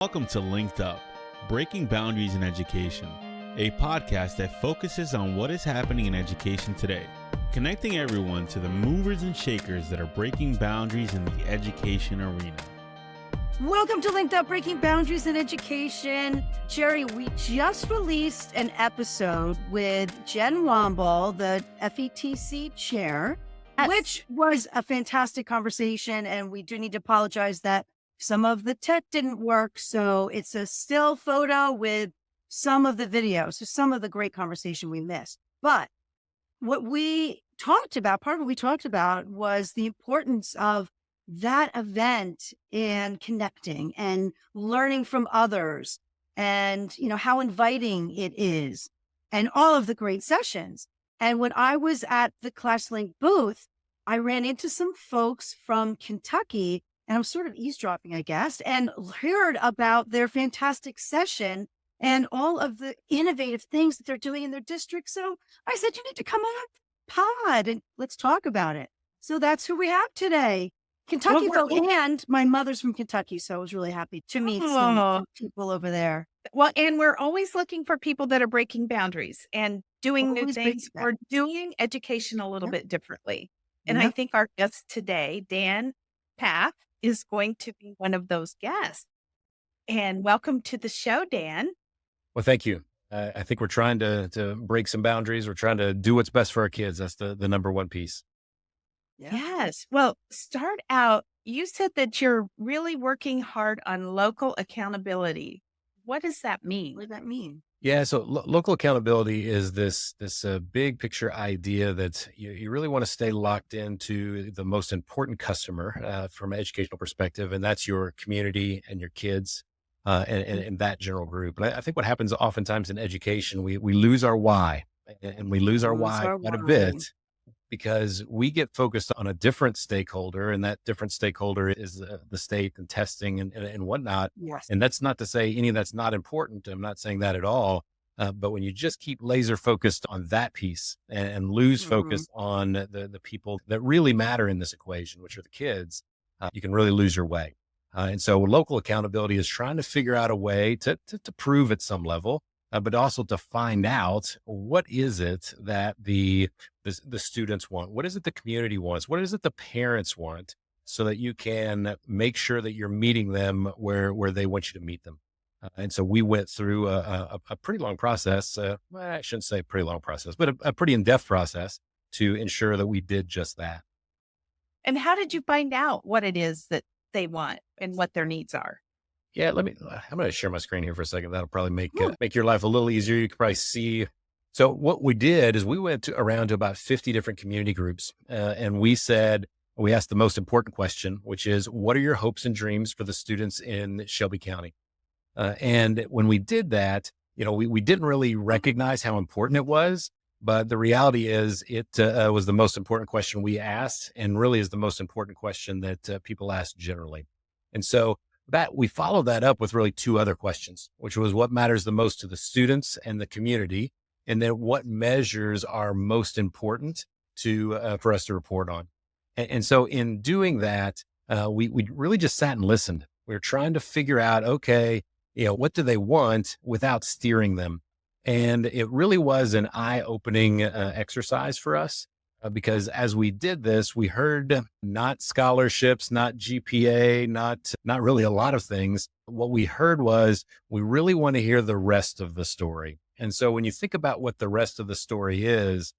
Welcome to LinkedUp, Breaking Boundaries in Education, a podcast that focuses on what is happening in education today, connecting everyone to the movers and shakers that are breaking boundaries in the education arena. Welcome to LinkedUp, Breaking Boundaries in Education. Jerry, we just released an episode with Jen Womble, the FETC chair, which was a fantastic conversation, and we do need to apologize that some of the tech didn't work, so it's a still photo with some of the video, so some of the great conversation we missed. But what we talked about, part of what we talked about was the importance of that event and connecting and learning from others and, how inviting it is and all of the great sessions. And when I was at the ClassLink booth, I ran into some folks from Kentucky, and I was sort of eavesdropping, I guess, and heard about their fantastic session and all of the innovative things that they're doing in their district. So I said, you need to come on the pod and let's talk about it. So that's who we have today. Kentucky folk, and my mother's from Kentucky, so I was really happy to meet some people over there. Well, and we're always looking for people that are breaking boundaries and doing new things or doing education a little bit differently. And I think our guest today, Dan Pfaff, is going to be one of those guests. And welcome to the show, Dan. Well, thank you. I think we're trying to break some boundaries. We're trying to do what's best for our kids. That's the number one piece. Yeah. Yes. Well, start out. You said that you're really working hard on local accountability. What does that mean? What does that mean? Yeah. So local accountability is this big picture idea that you really want to stay locked into the most important customer from an educational perspective, and that's your community and your kids and that general group. And I think what happens oftentimes in education, we lose our why, and we lose our why quite a bit, because we get focused on a different stakeholder, and that different stakeholder is the state and testing and whatnot. Yes. And that's not to say any of that's not important. I'm not saying that at all. But when you just keep laser focused on that piece and lose focus on the people that really matter in this equation, which are the kids, you can really lose your way. And so local accountability is trying to figure out a way to prove at some level, but also to find out what is it that the students want? What is it the community wants? What is it the parents want? So that you can make sure that you're meeting them where they want you to meet them. And so we went through a pretty long process. I shouldn't say pretty long process, but a pretty in-depth process to ensure that we did just that. And how did you find out what it is that they want and what their needs are? Yeah, I'm going to share my screen here for a second. That'll probably make your life a little easier. You can probably see. So what we did is we went around to about 50 different community groups. And we asked the most important question, which is, what are your hopes and dreams for the students in Shelby County? And when we did that, we didn't really recognize how important it was, but the reality is it was the most important question we asked, and really is the most important question that people ask generally. And so that we followed that up with really two other questions, which was what matters the most to the students and the community, and then what measures are most important for us to report on. And so in doing that, we really just sat and listened. We were trying to figure out, okay, what do they want without steering them? And it really was an eye-opening exercise for us. Because as we did this, we heard not scholarships, not GPA, not really a lot of things. What we heard was, we really want to hear the rest of the story. And so when you think about what the rest of the story is,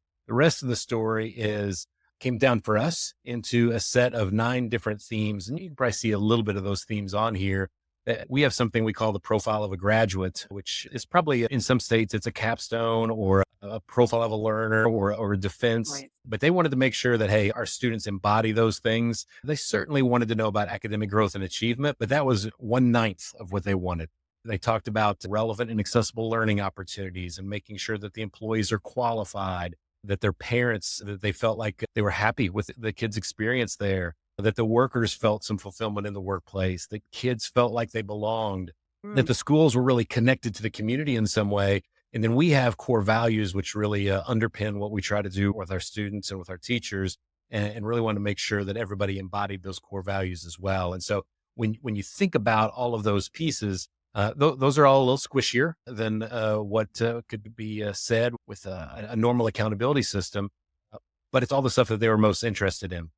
came down for us into a set of 9 different themes. And you can probably see a little bit of those themes on here. We have something we call the profile of a graduate, which is probably in some states, it's a capstone or a profile of a learner or a defense. Right. But they wanted to make sure that, hey, our students embody those things. They certainly wanted to know about academic growth and achievement, but that was 1/9 of what they wanted. They talked about relevant and accessible learning opportunities and making sure that the employees are qualified, that their parents, that they felt like they were happy with the kids' experience there, that the workers felt some fulfillment in the workplace, that kids felt like they belonged, that the schools were really connected to the community in some way. And then we have core values, which really underpin what we try to do with our students and with our teachers, and really want to make sure that everybody embodied those core values as well. And so when you think about all of those pieces, those are all a little squishier than what could be said with a normal accountability system, but it's all the stuff that they were most interested in.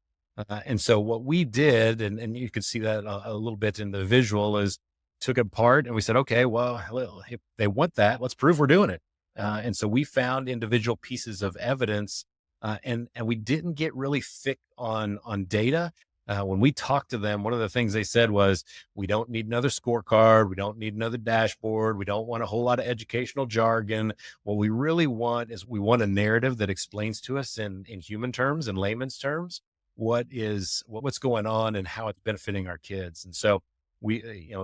And so what we did, and you could see that a little bit in the visual, is took it apart and we said, okay, well, if they want that, let's prove we're doing it. And so we found individual pieces of evidence, and we didn't get really thick on data. When we talked to them, one of the things they said was, we don't need another scorecard. We don't need another dashboard. We don't want a whole lot of educational jargon. What we really want is we want a narrative that explains to us in human terms and layman's terms, what's going on and how it's benefiting our kids. And so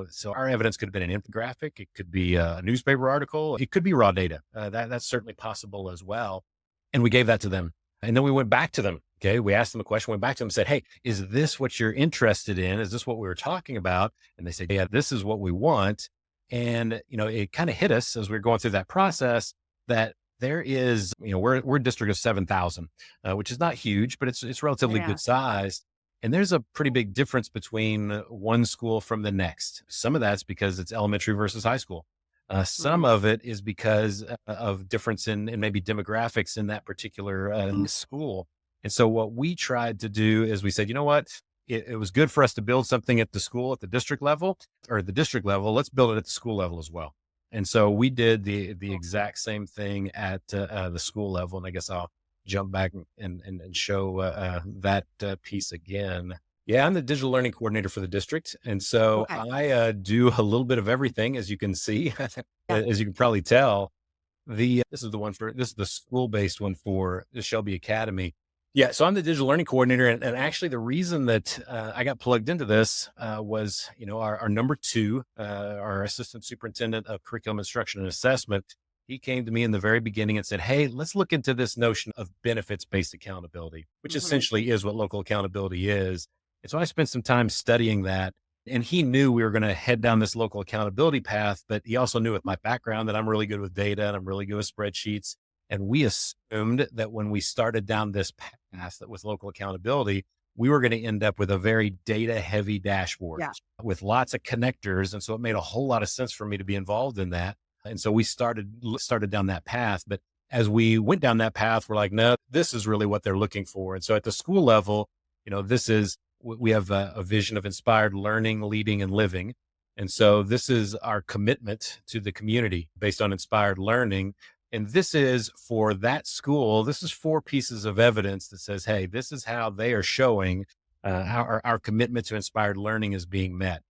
so our evidence could have been an infographic. It could be a newspaper article. It could be raw data. That's certainly possible as well. And we gave that to them. And then we went back to them. Okay. We asked them a question, went back to them and said, hey, is this what you're interested in? Is this what we were talking about? And they said, yeah, this is what we want. And, it kind of hit us as we were going through that process that there is, we're a district of 7,000, which is not huge, but it's relatively good size. And there's a pretty big difference between one school from the next. Some of that's because it's elementary versus high school. Some of it is because of difference in maybe demographics in that particular school. And so what we tried to do is we said, you know what, it was good for us to build something at the school at the district level, let's build it at the school level as well. And so we did the exact same thing at the school level. And I guess I'll jump back and show that piece again. Yeah, I'm the digital learning coordinator for the district. And so I do a little bit of everything, as you can see, as you can probably tell. This is the school-based one for the Shelby Academy. Yeah, so I'm the digital learning coordinator. And actually the reason that I got plugged into this was, our number 2, our assistant superintendent of curriculum instruction and assessment. He came to me in the very beginning and said, hey, let's look into this notion of benefits-based accountability, which essentially is what local accountability is. And so I spent some time studying that, and he knew we were going to head down this local accountability path, but he also knew with my background that I'm really good with data and I'm really good with spreadsheets. And we assumed that when we started down this path that with local accountability, we were going to end up with a very data heavy dashboard with lots of connectors. And so it made a whole lot of sense for me to be involved in that. And so we started down that path. But as we went down that path, we're like, no, this is really what they're looking for. And so at the school level, we have a vision of inspired learning, leading, and living. And so this is our commitment to the community based on inspired learning. And this is for that school. This is 4 pieces of evidence that says, hey, this is how they are showing how our commitment to inspired learning is being met.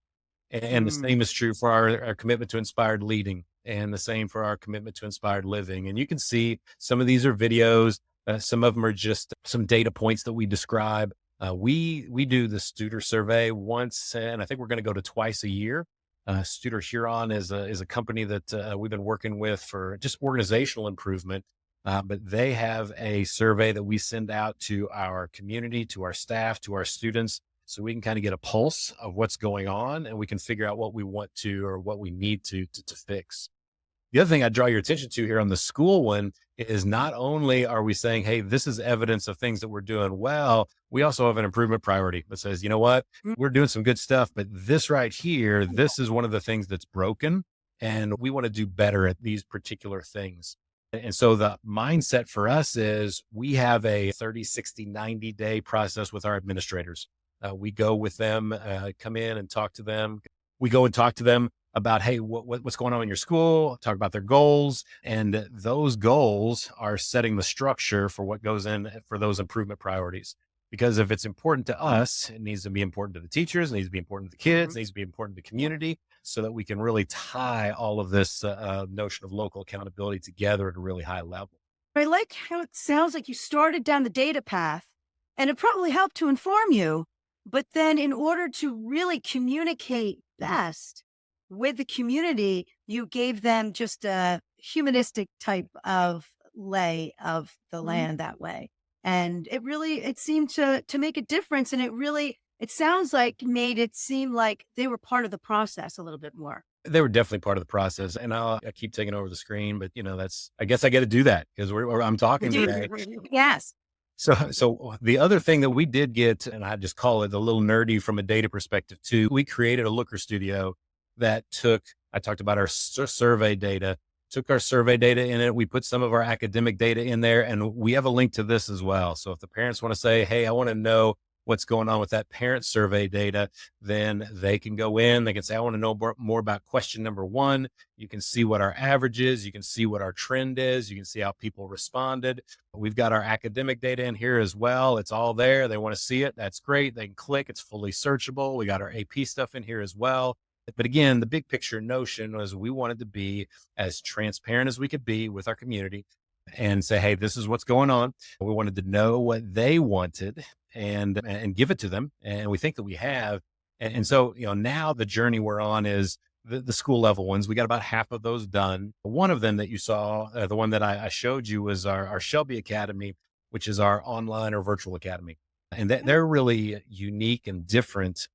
And the same is true for our commitment to inspired leading, and the same for our commitment to inspired living. And you can see some of these are videos. Some of them are just some data points that we describe. We do the Studer survey once, and I think we're going to go to twice a year. Studer Huron is a company that we've been working with for just organizational improvement. But they have a survey that we send out to our community, to our staff, to our students, so we can kind of get a pulse of what's going on, and we can figure out what we want to or what we need to fix. The other thing I draw your attention to here on the school one is not only are we saying, hey, this is evidence of things that we're doing well, we also have an improvement priority that says, you know what, we're doing some good stuff, but this right here, this is one of the things that's broken, and we want to do better at these particular things. And so the mindset for us is we have a 30, 60, 90 day process with our administrators. We go with them, come in and talk to them. We go and talk to them about, hey, what's going on in your school, talk about their goals. And those goals are setting the structure for what goes in for those improvement priorities. Because if it's important to us, it needs to be important to the teachers, it needs to be important to the kids, it needs to be important to the community, so that we can really tie all of this notion of local accountability together at a really high level. I like how it sounds like you started down the data path, and it probably helped to inform you. But then in order to really communicate best with the community, you gave them just a humanistic type of lay of the land that way. And it seemed to make a difference. And it sounds like made it seem like they were part of the process a little bit more. They were definitely part of the process. And I keep taking over the screen, but I guess I got to do that because I'm talking today. Yes. So the other thing that we did get, and I just call it a little nerdy from a data perspective too, we created a Looker Studio that I talked about our survey data, took our survey data in it. We put some of our academic data in there, and we have a link to this as well. So if the parents want to say, hey, I want to know what's going on with that parent survey data, then they can go in, they can say, I want to know more about question number 1. You can see what our average is. You can see what our trend is. You can see how people responded. We've got our academic data in here as well. It's all there. They want to see it. That's great. They can click. It's fully searchable. We got our AP stuff in here as well. But again, the big picture notion was we wanted to be as transparent as we could be with our community and say, hey, this is what's going on. We wanted to know what they wanted and give it to them. And we think that we have. And so, now the journey we're on is the school level ones. We got about half of those done. One of them that you saw, the one that I showed you, was our Shelby Academy, which is our online or virtual academy. And they're really unique and different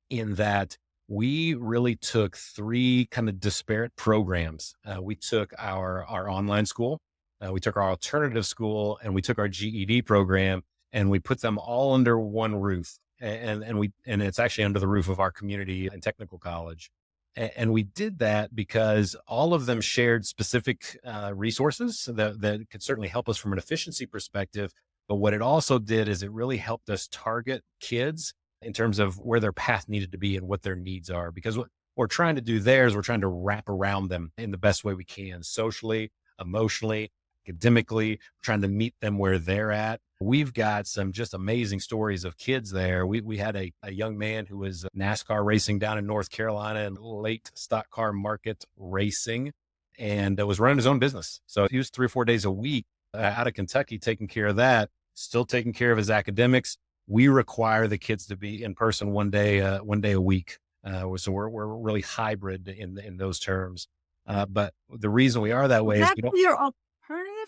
in that we really took 3 kind of disparate programs. We took our online school, we took our alternative school, and we took our GED program, and we put them all under one roof. And it's actually under the roof of our community and technical college. And we did that because all of them shared specific resources that could certainly help us from an efficiency perspective. But what it also did is it really helped us target kids in terms of where their path needed to be and what their needs are. Because what we're trying to do there is we're trying to wrap around them in the best way we can, socially, emotionally, academically, trying to meet them where they're at. We've got some just amazing stories of kids there. We had a young man who was NASCAR racing down in North Carolina and late stock car market racing, and was running his own business. So he was 3 or 4 days a week out of Kentucky, taking care of that, still taking care of his academics. We require the kids to be in person one day a week. So we're really hybrid in those terms. But the reason we are that way is we don't. Your alternative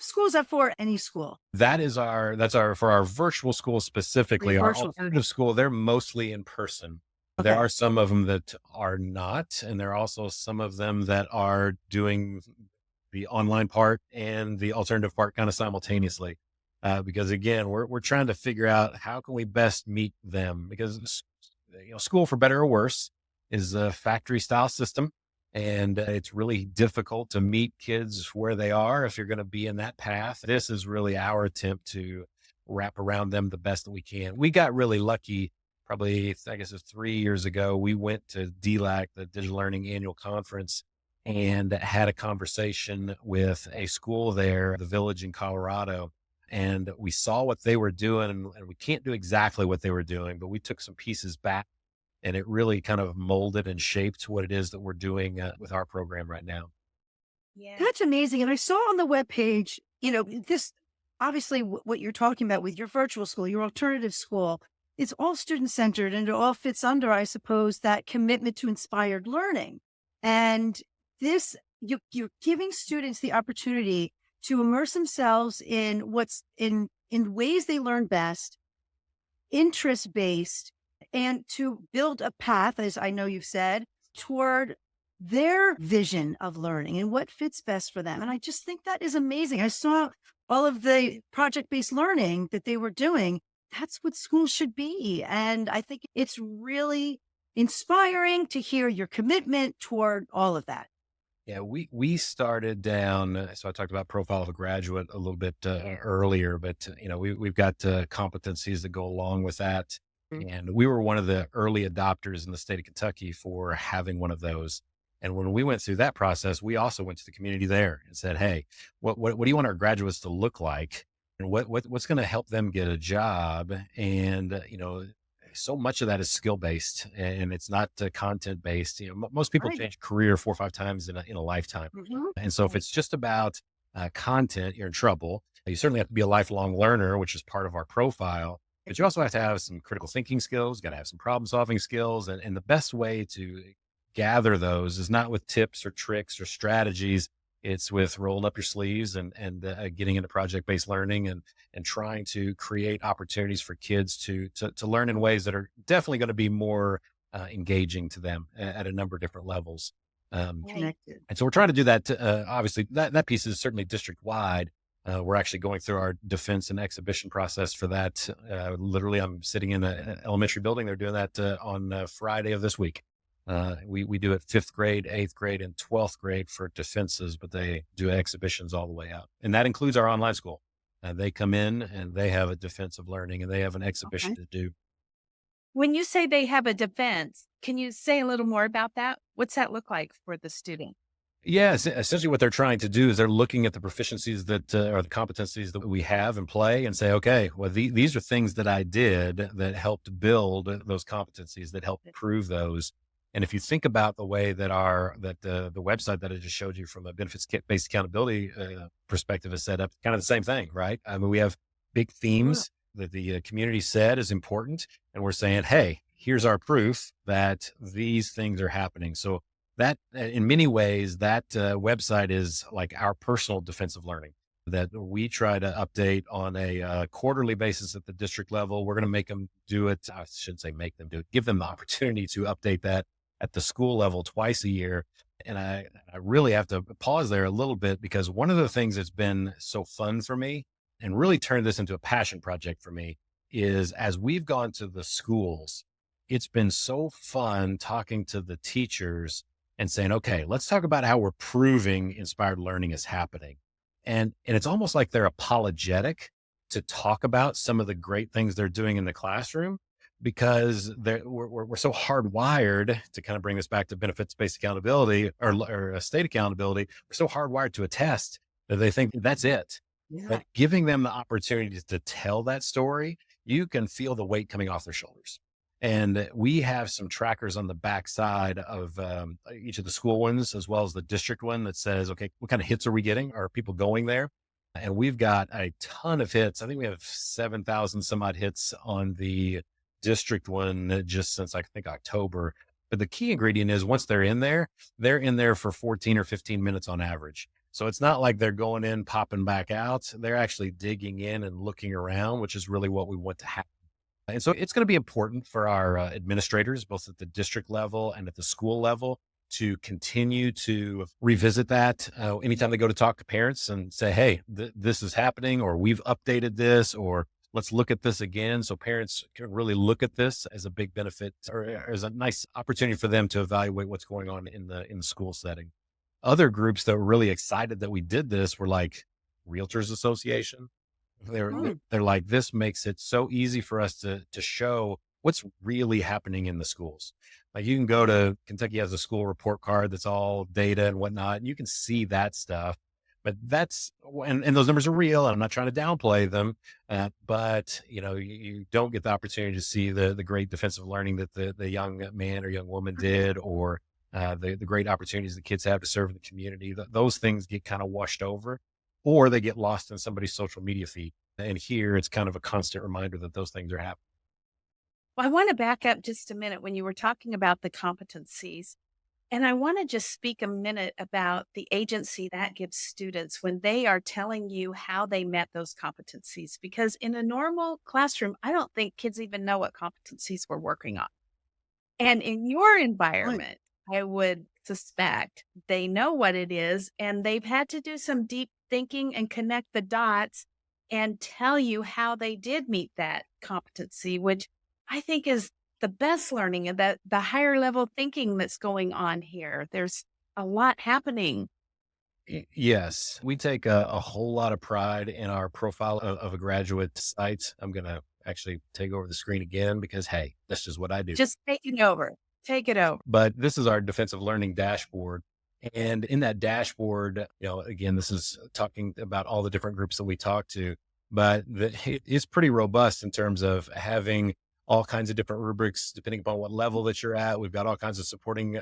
school, is that for any school? That's for our virtual school specifically. Our alternative school, they're mostly in person. Okay. There are some of them that are not, and there are also some of them that are doing the online part and the alternative part kind of simultaneously. Because again, we're trying to figure out how can we best meet them, because school, for better or worse, is a factory style system, and it's really difficult to meet kids where they are if you're going to be in that path. This is really our attempt to wrap around them the best that we can. We got really lucky. Probably, I guess it was 3 years ago, we went to DLAC, the Digital Learning Annual Conference, and had a conversation with a school there, the Village in Colorado. And we saw what they were doing, and we can't do exactly what they were doing, but we took some pieces back, and it really kind of molded and shaped what it is that we're doing with our program right now. Yeah, that's amazing. And I saw on the webpage, this obviously what you're talking about with your virtual school, your alternative school, it's all student centered, and it all fits under, I suppose, that commitment to inspired learning. And this, you're giving students the opportunity to immerse themselves in what's in ways they learn best, interest-based, and to build a path, as I know you've said, toward their vision of learning and what fits best for them. And I just think that is amazing. I saw all of the project-based learning that they were doing. That's what schools should be. And I think it's really inspiring to hear your commitment toward all of that. Yeah, we started down. So I talked about profile of a graduate a little bit earlier, but we've got competencies that go along with that, and we were one of the early adopters in the state of Kentucky for having one of those. And when we went through that process, we also went to the community there and said, "Hey, what do you want our graduates to look like, and what's going to help them get a job?" And so much of that is skill based, and it's not content based. Most people change career 4 or 5 times in a lifetime. Mm-hmm. And so if it's just about content, you're in trouble. You certainly have to be a lifelong learner, which is part of our profile, but you also have to have some critical thinking skills, got to have some problem solving skills. And the best way to gather those is not with tips or tricks or strategies. It's with rolling up your sleeves and getting into project-based learning and trying to create opportunities for kids to learn in ways that are definitely going to be more engaging to them at a number of different levels. Connected. And so we're trying to do that. Obviously, that piece is certainly district-wide, We're actually going through our defense and exhibition process for that. Literally, I'm sitting in an elementary building. They're doing that on Friday of this week. We do it 5th grade, 8th grade, and 12th grade for defenses, but they do exhibitions all the way out. And that includes our online school. They come in and they have a defense of learning and they have an exhibition to do. When you say they have a defense, can you say a little more about that? What's that look like for the student? Yes, essentially what they're trying to do is they're looking at the proficiencies that or the competencies that we have in play and say, okay, well, these are things that I did that helped build those competencies, that helped prove those. And if you think about the way that the website that I just showed you from a benefits-based accountability perspective is set up, kind of the same thing, right? I mean, we have big themes that the community said is important, and we're saying, hey, here's our proof that these things are happening. So that, in many ways, that website is like our personal defensive learning that we try to update on a quarterly basis at the district level. We're going to make them do it. I shouldn't say make them do it, give them the opportunity to update that at the school level twice a year. And I really have to pause there a little bit, because one of the things that's been so fun for me and really turned this into a passion project for me is, as we've gone to the schools, it's been so fun talking to the teachers and saying, okay, let's talk about how we're proving inspired learning is happening. And it's almost like they're apologetic to talk about some of the great things they're doing in the classroom, because we're so hardwired to kind of bring this back to benefits-based accountability or state accountability. We're so hardwired to a test that they think that's it. Yeah. But giving them the opportunity to tell that story, you can feel the weight coming off their shoulders. And we have some trackers on the backside of each of the school ones, as well as the district one, that says, okay, what kind of hits are we getting? Are people going there? And we've got a ton of hits. I think we have 7,000 some odd hits on the district one just since I think October. But the key ingredient is, once they're in there for 14 or 15 minutes on average. So it's not like they're going in, popping back out. They're actually digging in and looking around, which is really what we want to happen. And so it's going to be important for our administrators, both at the district level and at the school level, to continue to revisit that anytime they go to talk to parents and say, hey, this is happening, or we've updated this, or let's look at this again. So parents can really look at this as a big benefit, or as a nice opportunity for them to evaluate what's going on in the school setting. Other groups that were really excited that we did this were like Realtors Association. They're like, this makes it so easy for us to show what's really happening in the schools. Like, you can go to Kentucky has a school report card that's all data and whatnot, and you can see that stuff. But and those numbers are real. And I'm not trying to downplay them, but you don't get the opportunity to see the great defensive learning that the young man or young woman did, or the great opportunities the kids have to serve in the community. Those things get kind of washed over, or they get lost in somebody's social media feed. And here it's kind of a constant reminder that those things are happening. Well, I want to back up just a minute when you were talking about the competencies. And I want to just speak a minute about the agency that gives students when they are telling you how they met those competencies. Because in a normal classroom, I don't think kids even know what competencies we're working on. And in your environment, I would suspect they know what it is, and they've had to do some deep thinking and connect the dots and tell you how they did meet that competency, which I think is the best learning, and the higher level thinking that's going on here. There's a lot happening. Yes, we take a whole lot of pride in our profile of a graduate site. I'm going to actually take over the screen again, because, hey, that's just what I do. Just take it over. Take it over. But this is our defensive learning dashboard. And in that dashboard, again, this is talking about all the different groups that we talk to, but it's pretty robust in terms of having all kinds of different rubrics, depending upon what level that you're at. We've got all kinds of supporting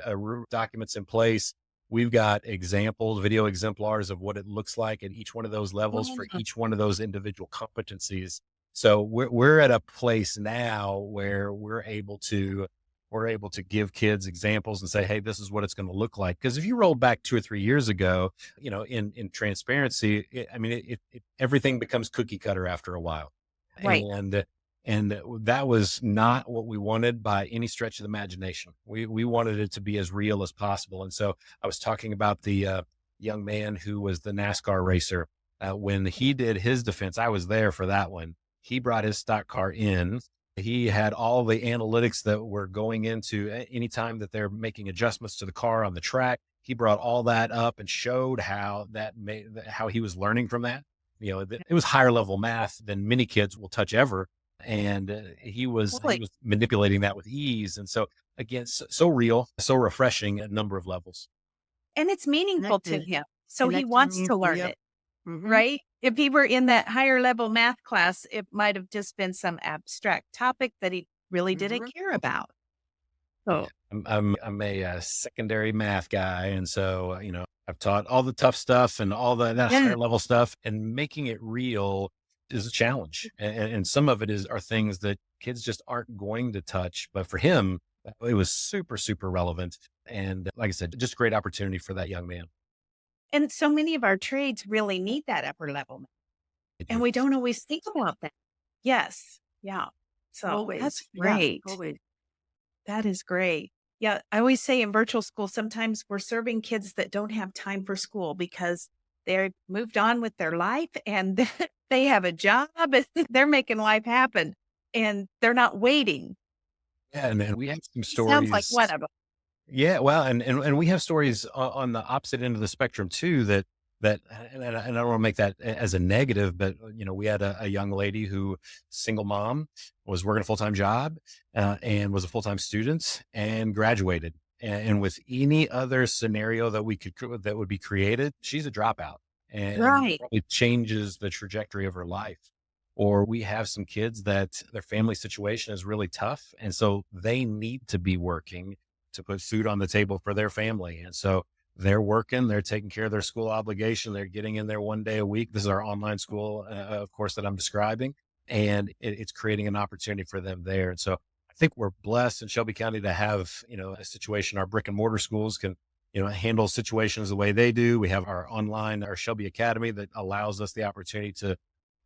documents in place. We've got examples, video exemplars of what it looks like at each one of those levels for each one of those individual competencies. So we're at a place now where we're able to give kids examples and say, hey, this is what it's going to look like. Because if you roll back 2 or 3 years ago, in transparency, everything becomes cookie cutter after a while. Right. And that was not what we wanted by any stretch of the imagination. We wanted it to be as real as possible. And so I was talking about the young man who was the NASCAR racer. When he did his defense, I was there for that one. He brought his stock car in. He had all the analytics that were going into any time that they're making adjustments to the car on the track. He brought all that up and showed how how he was learning from that. It was higher level math than many kids will touch ever. And he was manipulating that with ease. And so again, so real, so refreshing at a number of levels. And it's meaningful to him. So he wants to learn it, right? If he were in that higher level math class, it might have just been some abstract topic that he really didn't care about. So I'm a secondary math guy. And so, I've taught all the tough stuff and all that higher level stuff, and making it real is a challenge. And some of it are things that kids just aren't going to touch. But for him, it was super, super relevant. And like I said, just a great opportunity for that young man. And so many of our trades really need that upper level. And we don't always think about that. Yes. Yeah. So that's great. Yeah, that is great. Yeah. I always say in virtual school, sometimes we're serving kids that don't have time for school because they're moved on with their life and they have a job and they're making life happen and they're not waiting. Yeah. And we have some stories. Sounds like one of them. Yeah. Well, and we have stories on the opposite end of the spectrum too, and I don't want to make that as a negative, but we had a young lady who, single mom, was working a full-time job and was a full-time student and graduated. And with any other scenario that would be created, she's a dropout, and it changes the trajectory of her life. Or we have some kids that their family situation is really tough, and so they need to be working to put food on the table for their family. And so they're working, they're taking care of their school obligation. They're getting in there one day a week. This is our online school, of course, that I'm describing, and it's creating an opportunity for them there. And so I think we're blessed in Shelby County to have, a situation. Our brick and mortar schools can, handle situations the way they do. We have our Shelby Academy that allows us the opportunity to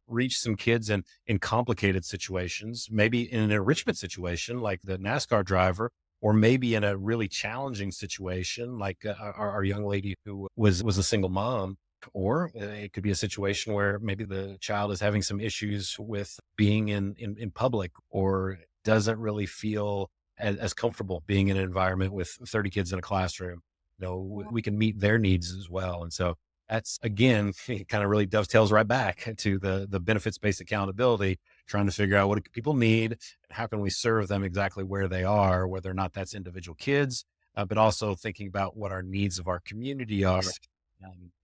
reach some kids in complicated situations, maybe in an enrichment situation like the NASCAR driver, or maybe in a really challenging situation like our young lady who was a single mom. Or it could be a situation where maybe the child is having some issues with being in public, or doesn't really feel as comfortable being in an environment with 30 kids in a classroom. We can meet their needs as well. And so that's, again, it kind of really dovetails right back to the benefits-based accountability, trying to figure out what do people need, and how can we serve them exactly where they are, whether or not that's individual kids, but also thinking about what our needs of our community are,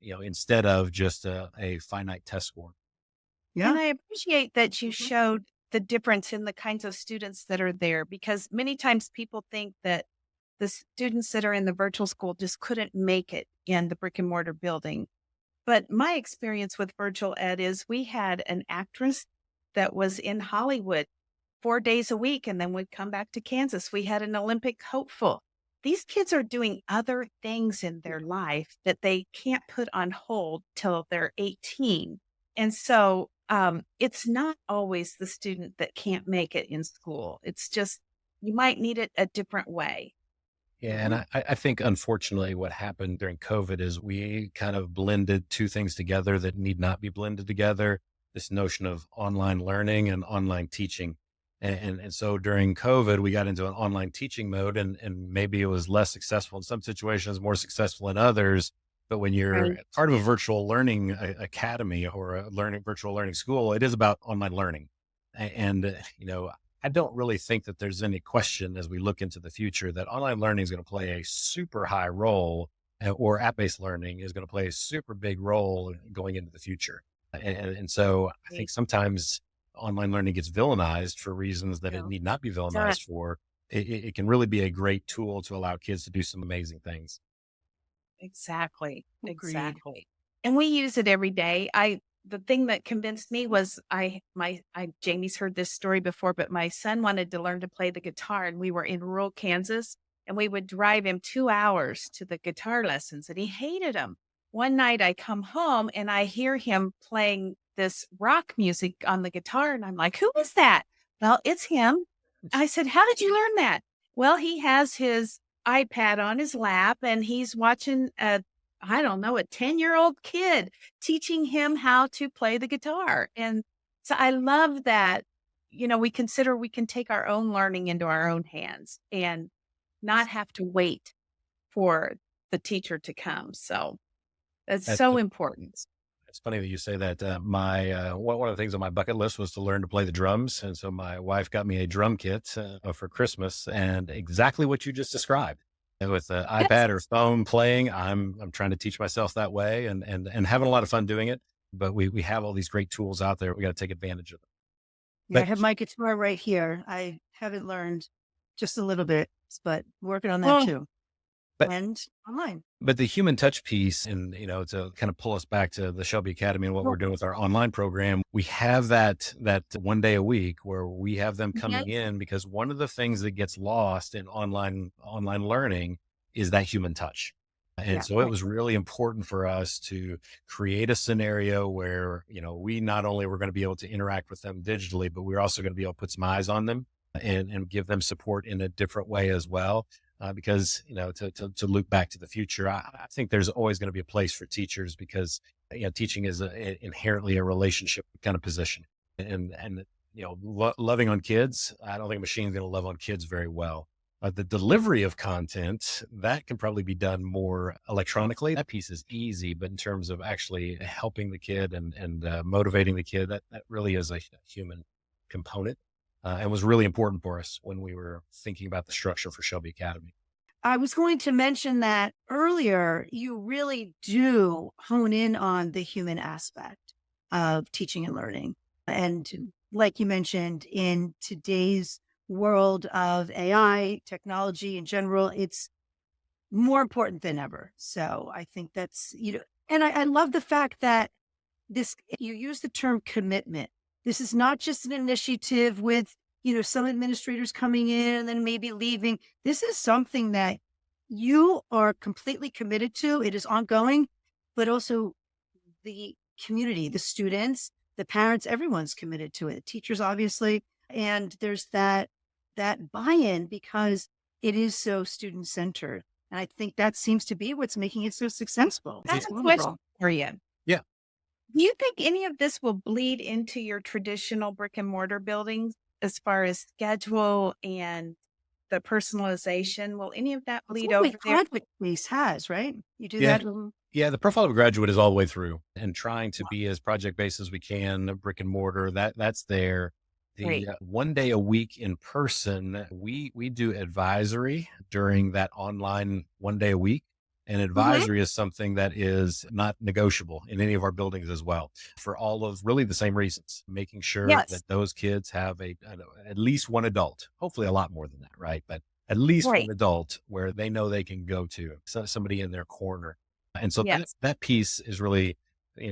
instead of just a finite test score. Yeah. And I appreciate that you showed the difference in the kinds of students that are there, because many times people think that the students that are in the virtual school just couldn't make it in the brick and mortar building. But my experience with virtual ed is we had an actress that was in Hollywood 4 days a week and then would come back to Kansas. We had an Olympic hopeful. These kids are doing other things in their life that they can't put on hold till they're 18. And so it's not always the student that can't make it in school. It's just, you might need it a different way. Yeah. And I think, unfortunately, what happened during COVID is we kind of blended two things together that need not be blended together. This notion of online learning and online teaching. And so during COVID, we got into an online teaching mode, and maybe it was less successful in some situations, more successful in others. But when you're part of a virtual learning academy or a virtual learning school, it is about online learning. And, I don't really think that there's any question as we look into the future that online learning is going to play a super high role, or app-based learning is going to play a super big role going into the future. And so I think sometimes online learning gets villainized for reasons that it need not be villainized for. It can really be a great tool to allow kids to do some amazing things. Exactly. Exactly. And we use it every day. The thing that convinced me was Jamie's heard this story before, but my son wanted to learn to play the guitar, and we were in rural Kansas, and we would drive him 2 hours to the guitar lessons, and he hated them. One night I come home and I hear him playing this rock music on the guitar, and I'm like, who is that? Well, it's him. I said, how did you learn that? Well, he has his iPad on his lap and he's watching a I don't know, a 10-year-old kid, teaching him how to play the guitar. And so I love that, we consider we can take our own learning into our own hands and not have to wait for the teacher to come. So that's so important. It's funny that you say that. One of the things on my bucket list was to learn to play the drums. And so my wife got me a drum kit for Christmas, and exactly what you just described. And with the iPad or phone playing, I'm trying to teach myself that way and having a lot of fun doing it. But we have all these great tools out there. We got to take advantage of them. Yeah, I have my guitar right here. I haven't learned, just a little bit, but working on that too. And online. But the human touch piece, and, to kind of pull us back to the Shelby Academy and what we're doing with our online program, we have that one day a week where we have them coming in, because one of the things that gets lost in online learning is that human touch. And so it was really important for us to create a scenario where, we not only were going to be able to interact with them digitally, but we were also going to be able to put some eyes on them and give them support in a different way as well. Because, to loop back to the future, I think there's always going to be a place for teachers, because, teaching is inherently a relationship kind of position. And loving on kids, I don't think a machine's going to love on kids very well. The delivery of content, that can probably be done more electronically. That piece is easy, but in terms of actually helping the kid and motivating the kid, that really is a human component. And was really important for us when we were thinking about the structure for Shelby Academy. I was going to mention that earlier. You really do hone in on the human aspect of teaching and learning. And like you mentioned, in today's world of AI, technology in general, it's more important than ever. So I think that's, and I love the fact that you use the term commitment. This is not just an initiative with, some administrators coming in and then maybe leaving. This is something that you are completely committed to. It is ongoing, but also the community, the students, the parents, everyone's committed to it. Teachers, obviously. And there's that buy-in because it is so student-centered. And I think that seems to be what's making it so successful. That's a question for you. Yeah. Do you think any of this will bleed into your traditional brick and mortar buildings as far as schedule and the personalization? Will any of that bleed over there? Graduate piece has, right? You do that. Yeah, the profile of a graduate is all the way through, and trying to be as project-based as we can, brick and mortar, that's there. The one day a week in person, we do advisory during that online one day a week. And advisory is something that is not negotiable in any of our buildings as well, for all of really the same reasons, making sure that those kids have at least one adult, hopefully a lot more than that, right? But at least one adult where they know they can go to, somebody in their corner. And so that piece is really,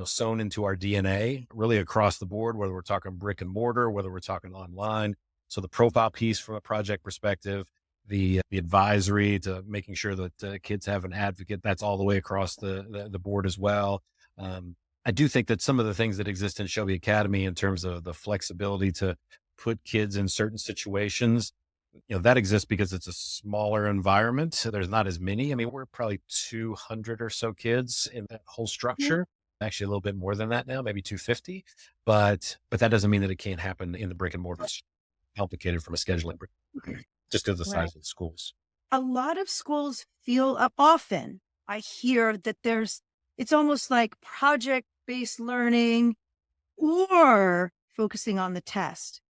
sewn into our DNA, really across the board, whether we're talking brick and mortar, whether we're talking online. So the profile piece from a project perspective, the advisory to making sure that kids have an advocate, that's all the way across the board as well. I do think that some of the things that exist in Shelby Academy in terms of the flexibility to put kids in certain situations, that exists because it's a smaller environment. So there's not as many. I mean, we're probably 200 or so kids in that whole structure. Actually a little bit more than that now, maybe 250, but that doesn't mean that it can't happen in the brick and mortar. It's complicated from a scheduling just because of the size of the schools. A lot of schools feel often I hear that it's almost like project-based learning or focusing on the test.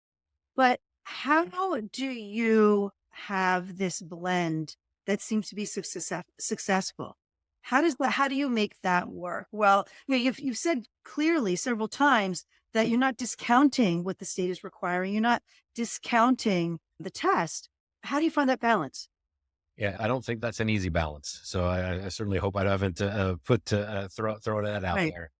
But how do you have this blend that seems to be successful? How do you make that work? Well, you've said clearly several times that you're not discounting what the state is requiring. You're not discounting the test. How do you find that balance? Yeah, I don't think that's an easy balance. So I certainly hope I haven't throw that out there.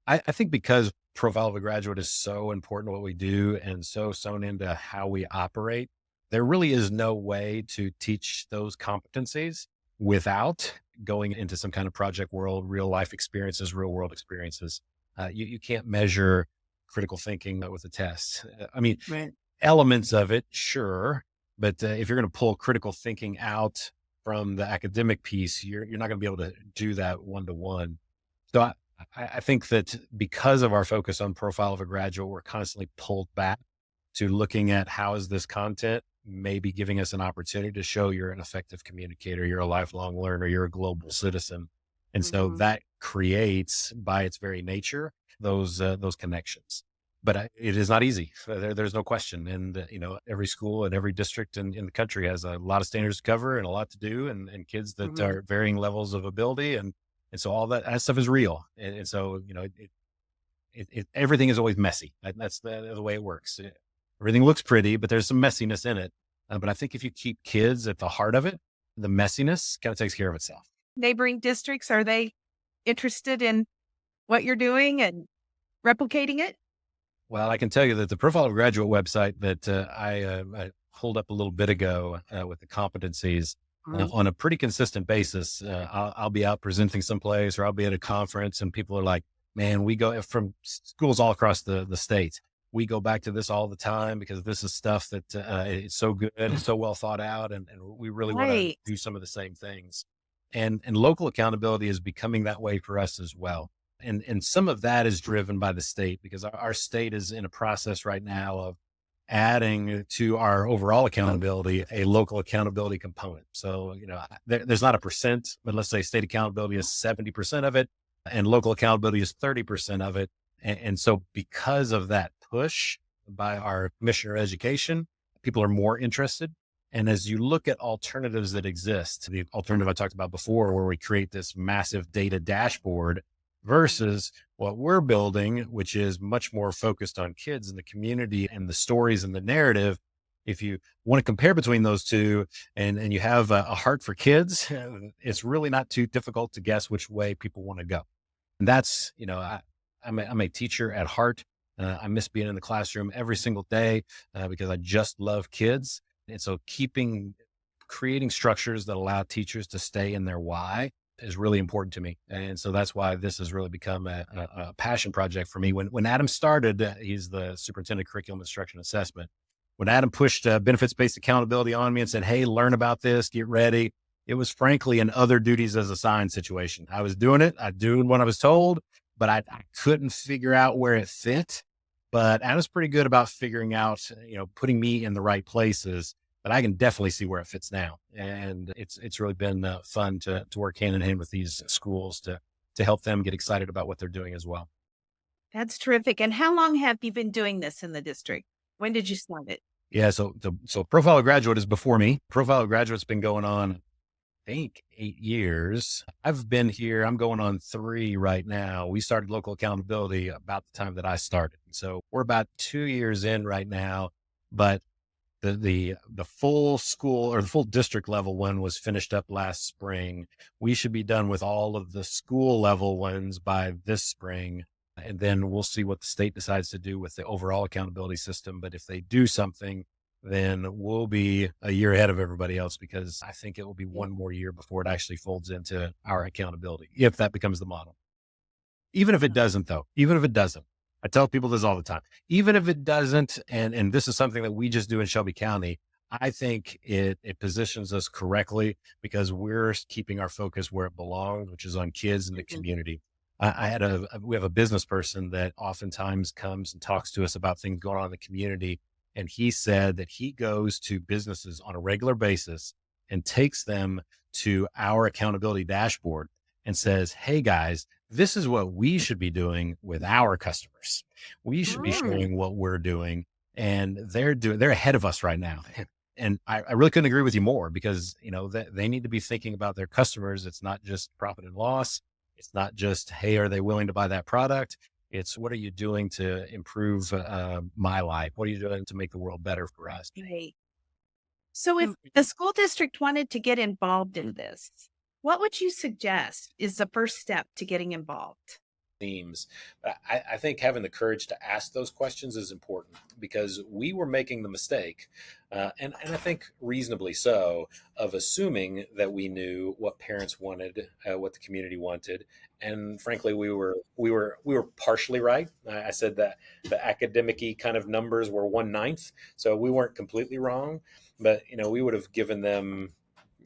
I think because profile of a graduate is so important to what we do and so sewn into how we operate, there really is no way to teach those competencies without going into some kind of project world, real life experiences, real world experiences. You can't measure critical thinking with a test. I mean, elements of it, sure. But if you're going to pull critical thinking out from the academic piece, you're not going to be able to do that one-to-one. So I think that because of our focus on profile of a graduate, we're constantly pulled back to looking at how is this content maybe giving us an opportunity to show you're an effective communicator, you're a lifelong learner, you're a global citizen. And so that creates, by its very nature, those connections. But it is not easy. There's no question. And, every school and every district in the country has a lot of standards to cover and a lot to do, and kids that are varying levels of ability. And so all that stuff is real. And so, everything is always messy. That's the way it works. Everything looks pretty, but there's some messiness in it. But I think if you keep kids at the heart of it, the messiness kind of takes care of itself. Neighboring districts, are they interested in what you're doing and replicating it? Well, I can tell you that the Profile of a Graduate website that I pulled up a little bit ago with the competencies on a pretty consistent basis, I'll be out presenting someplace, or I'll be at a conference, and people are like, man, we go from schools all across the state. We go back to this all the time because this is stuff that it's so good and so well thought out. And we really want to do some of the same things. And local accountability is becoming that way for us as well. And some of that is driven by the state, because our state is in a process right now of adding to our overall accountability a local accountability component. So, there's not a percent, but let's say state accountability is 70% of it and local accountability is 30% of it. And so because of that push by our Commissioner of Education, people are more interested. And as you look at alternatives that exist, the alternative I talked about before, where we create this massive data dashboard, versus what we're building, which is much more focused on kids and the community and the stories and the narrative. If you want to compare between those two and you have a heart for kids, it's really not too difficult to guess which way people want to go. And that's, I'm a teacher at heart. I miss being in the classroom every single day because I just love kids. And so creating structures that allow teachers to stay in their why is really important to me. And so that's why this has really become a passion project for me. When Adam started, he's the superintendent of curriculum instruction assessment. When Adam pushed benefits-based accountability on me and said, hey, learn about this, get ready, it was frankly an other duties as assigned situation. I was doing it. I doing what I was told, but I couldn't figure out where it fit. But Adam's pretty good about figuring out, putting me in the right places. But I can definitely see where it fits now. And it's really been fun to work hand in hand with these schools to help them get excited about what they're doing as well. That's terrific. And how long have you been doing this in the district? When did you start it? Yeah, so Profile of Graduate is before me. Profile of Graduate's been going on, I think, 8 years. I've been here, I'm going on 3 right now. We started local accountability about the time that I started. So we're about 2 years in right now, but the full school or the full district level one was finished up last spring. We should be done with all of the school level ones by this spring. And then we'll see what the state decides to do with the overall accountability system. But if they do something, then we'll be a year ahead of everybody else, because I think it will be one more year before it actually folds into our accountability, if that becomes the model. Even if it doesn't, though, I tell people this all the time, even if it doesn't, and this is something that we just do in Shelby County, I think it positions us correctly because we're keeping our focus where it belongs, which is on kids in the community. We have a business person that oftentimes comes and talks to us about things going on in the community. And he said that he goes to businesses on a regular basis and takes them to our accountability dashboard and says, hey guys, this is what we should be doing with our customers. We should be showing what we're doing, and they're ahead of us right now. And I really couldn't agree with you more, because, they need to be thinking about their customers. It's not just profit and loss. It's not just, hey, are they willing to buy that product? It's, what are you doing to improve my life? What are you doing to make the world better for us? Right. So if the school district wanted to get involved in this, what would you suggest is the first step to getting involved? Themes. But I think having the courage to ask those questions is important, because we were making the mistake, and I think reasonably so, of assuming that we knew what parents wanted, what the community wanted, and frankly, we were partially right. I said that the academic-y kind of numbers were 1/9, so we weren't completely wrong, but we would have given them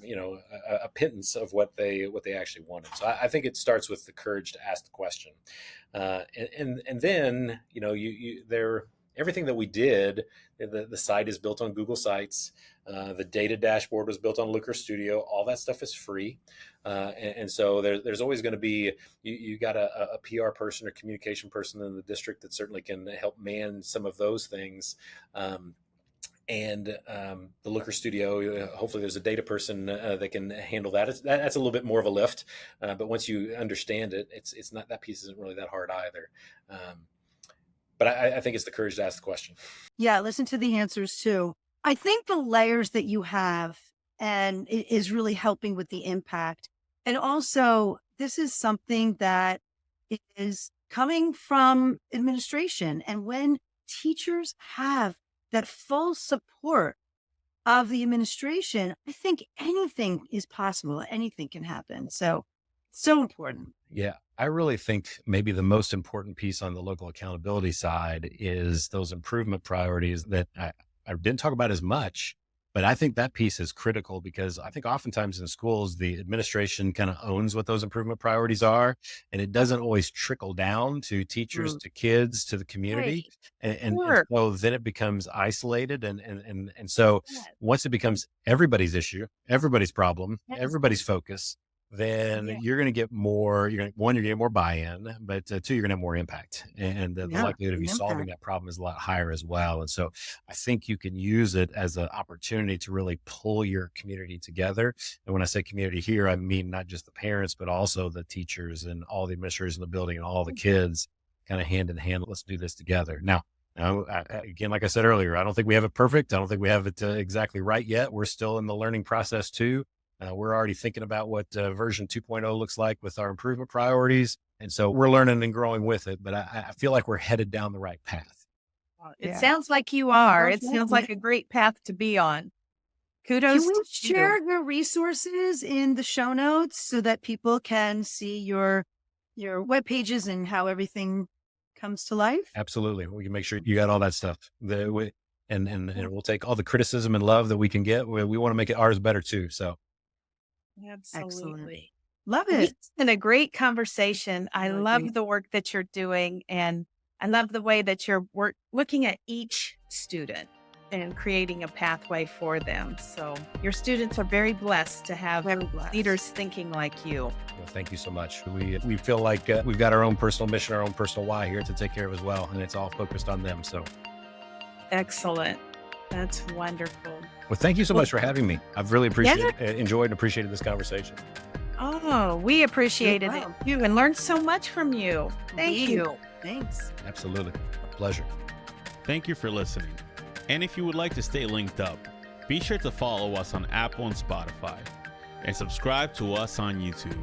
a pittance of what they actually wanted. So I think it starts with the courage to ask the question, and then everything that we did. The site is built on Google Sites. The data dashboard was built on Looker Studio. All that stuff is free. And so there's always going to be, you got a PR person or communication person in the district that certainly can help man some of those things. And the Looker Studio, hopefully there's a data person that can handle that. That's a little bit more of a lift. But once you understand it, it's not, that piece isn't really that hard either. But I think it's the courage to ask the question. Yeah, listen to the answers too. I think the layers that you have and it is really helping with the impact. And also, this is something that is coming from administration. And when teachers have that full support of the administration, I think anything is possible. Anything can happen. So important. Yeah. I really think maybe the most important piece on the local accountability side is those improvement priorities that I didn't talk about as much, but I think that piece is critical because I think oftentimes in schools, the administration kind of owns what those improvement priorities are, and it doesn't always trickle down to teachers, to kids, to the community. Right. And so then it becomes isolated. And so once it becomes everybody's issue, everybody's problem, everybody's focus, then you're going to get more, you're going to get more buy-in, but two, you're going to have more impact. And the likelihood of you solving that problem is a lot higher as well. And so I think you can use it as an opportunity to really pull your community together. And when I say community here, I mean not just the parents, but also the teachers and all the administrators in the building and all the kids kind of hand in hand. Let's do this together. Now, again, like I said earlier, I don't think we have it perfect. I don't think we have it exactly right yet. We're still in the learning process too. We're already thinking about what version 2.0 looks like with our improvement priorities. And so we're learning and growing with it, but I feel like we're headed down the right path. It sounds like you are. It sounds like a great path to be on. Kudos. Can we share your resources in the show notes so that people can see your web pages and how everything comes to life? Absolutely. We can make sure you got all that stuff. And we'll take all the criticism and love that we can get. We want to make it ours better too. So. Absolutely. Excellent. Love it. It's been a great conversation. I love the work that you're doing, and I love the way that you're looking at each student and creating a pathway for them. So your students are very blessed to have leaders thinking like you. Well, thank you so much. We feel like we've got our own personal mission, our own personal why here to take care of as well, and it's all focused on them. So excellent. That's wonderful. Well, thank you so much for having me. I've really enjoyed and appreciated this conversation. Oh, we appreciated it too and learned so much from you. Thank you. Thanks. Absolutely. A pleasure. Thank you for listening. And if you would like to stay linked up, be sure to follow us on Apple and Spotify and subscribe to us on YouTube.